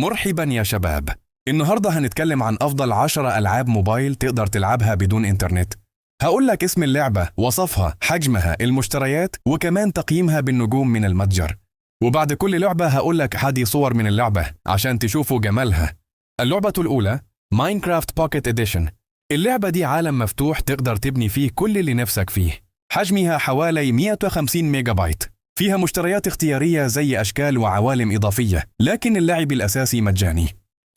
مرحبا يا شباب. النهاردة هنتكلم عن أفضل 10 ألعاب موبايل تقدر تلعبها بدون إنترنت. هقول لك اسم اللعبة، وصفها، حجمها، المشتريات، وكمان تقييمها بالنجوم من المتجر. وبعد كل لعبة هقول لك هذه صور من اللعبة عشان تشوفوا جمالها. اللعبة الأولى ماينكرافت بوكيت إديشن. اللعبة دي عالم مفتوح تقدر تبني فيه كل اللي نفسك فيه. حجمها حوالي 150 ميجا بايت. فيها مشتريات اختيارية زي أشكال وعوالم إضافية، لكن اللعب الأساسي مجاني.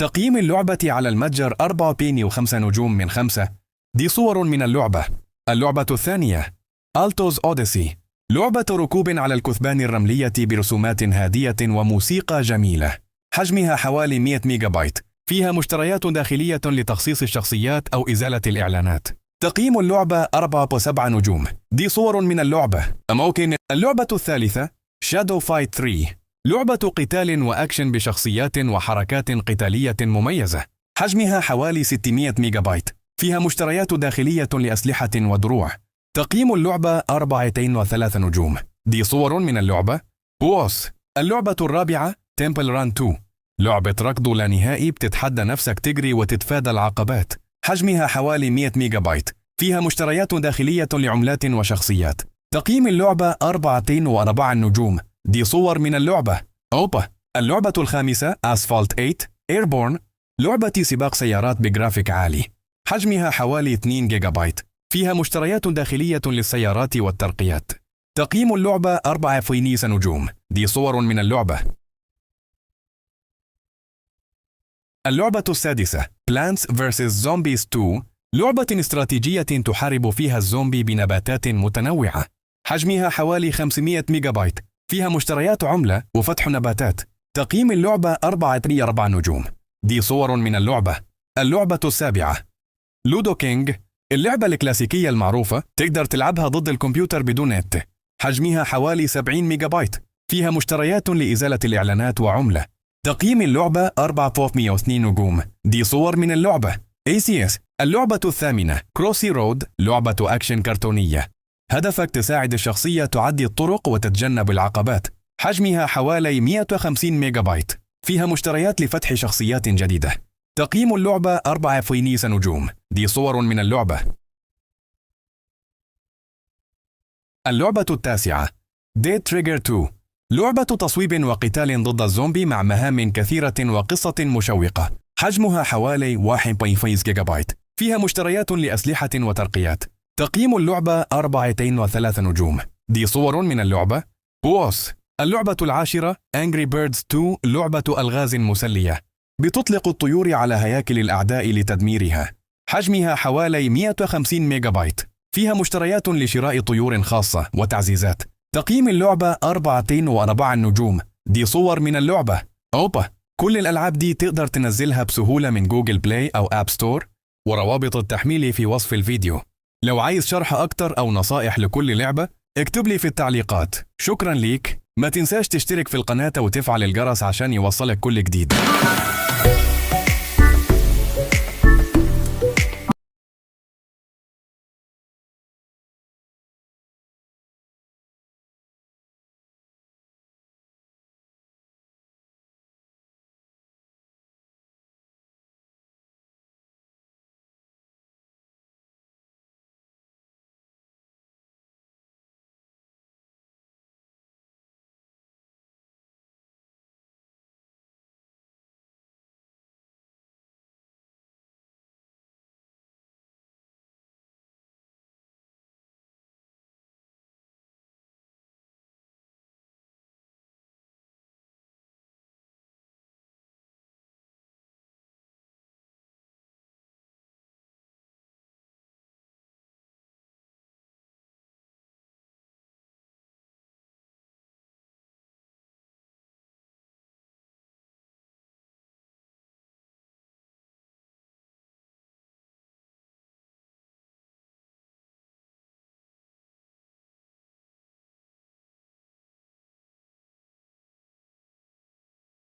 تقييم اللعبة على المتجر 4.5 نجوم من 5. دي صور من اللعبة. اللعبة الثانية ألتوز أوديسي. لعبة ركوب على الكثبان الرملية برسومات هادية وموسيقى جميلة. حجمها حوالي 100 ميجا بايت. فيها مشتريات داخلية لتخصيص الشخصيات أو إزالة الإعلانات. تقييم اللعبة 4.7 نجوم. دي صور من اللعبة. ممكن. اللعبة الثالثة شادو فايت 3. لعبة قتال وأكشن بشخصيات وحركات قتالية مميزة. حجمها حوالي 600 ميجا بايت. فيها مشتريات داخلية لأسلحة ودروع. تقييم اللعبة 4.3 نجوم. دي صور من اللعبة. بوس. اللعبة الرابعة تمبل ران 2. لعبة ركض لا نهائي بتتحدى نفسك تجري وتتفادى العقبات. حجمها حوالي 100 ميجا بايت. فيها مشتريات داخلية لعملات وشخصيات. تقييم اللعبة 4.4 نجوم. دي صور من اللعبة. أوبا. اللعبة الخامسة أسفالت 8 إيربورن. لعبة سباق سيارات بجرافيك عالي. حجمها حوالي 2 جيجا بايت. فيها مشتريات داخلية للسيارات والترقيات. تقييم اللعبة 4 نجوم. دي صور من اللعبة. اللعبة السادسة Plants vs Zombies 2. لعبة استراتيجية تحارب فيها الزومبي بنباتات متنوعة. حجمها حوالي 500 ميجا بايت. فيها مشتريات عملة وفتح نباتات. تقييم اللعبة 4 نجوم. دي صور من اللعبة. اللعبة السابعة لودو كينج. اللعبة الكلاسيكية المعروفة تقدر تلعبها ضد الكمبيوتر بدون نت. حجمها حوالي 70 ميجا بايت. فيها مشتريات لإزالة الإعلانات وعملة. تقييم اللعبة 4.2 نجوم. دي صور من اللعبة. ACS. اللعبة الثامنة كروسي رود. لعبة أكشن كرتونية. هدفك تساعد الشخصية تعدي الطرق وتتجنب العقبات. حجمها حوالي 150 ميجا بايت. فيها مشتريات لفتح شخصيات جديدة. تقييم اللعبة 4 نجوم. دي صور من اللعبة. اللعبة التاسعة Dead Trigger 2. لعبة تصويب وقتال ضد الزومبي مع مهام كثيرة وقصة مشوقة. حجمها حوالي 1.5 جيجا بايت. فيها مشتريات لأسلحة وترقيات. تقييم اللعبة 4.3 نجوم. دي صور من اللعبة. بوس. اللعبة العاشرة Angry Birds 2. لعبة ألغاز مسلية. بتطلق الطيور على هياكل الأعداء لتدميرها. حجمها حوالي 150 ميجا بايت. فيها مشتريات لشراء طيور خاصة وتعزيزات. تقييم اللعبة 4.4 نجوم. دي صور من اللعبة. أوبا. كل الألعاب دي تقدر تنزلها بسهولة من جوجل بلاي أو آب ستور، وروابط التحميل في وصف الفيديو. لو عايز شرح أكتر أو نصائح لكل لعبة اكتب لي في التعليقات. شكرا ليك. ما تنساش تشترك في القناة وتفعل الجرس عشان يوصلك كل جديد.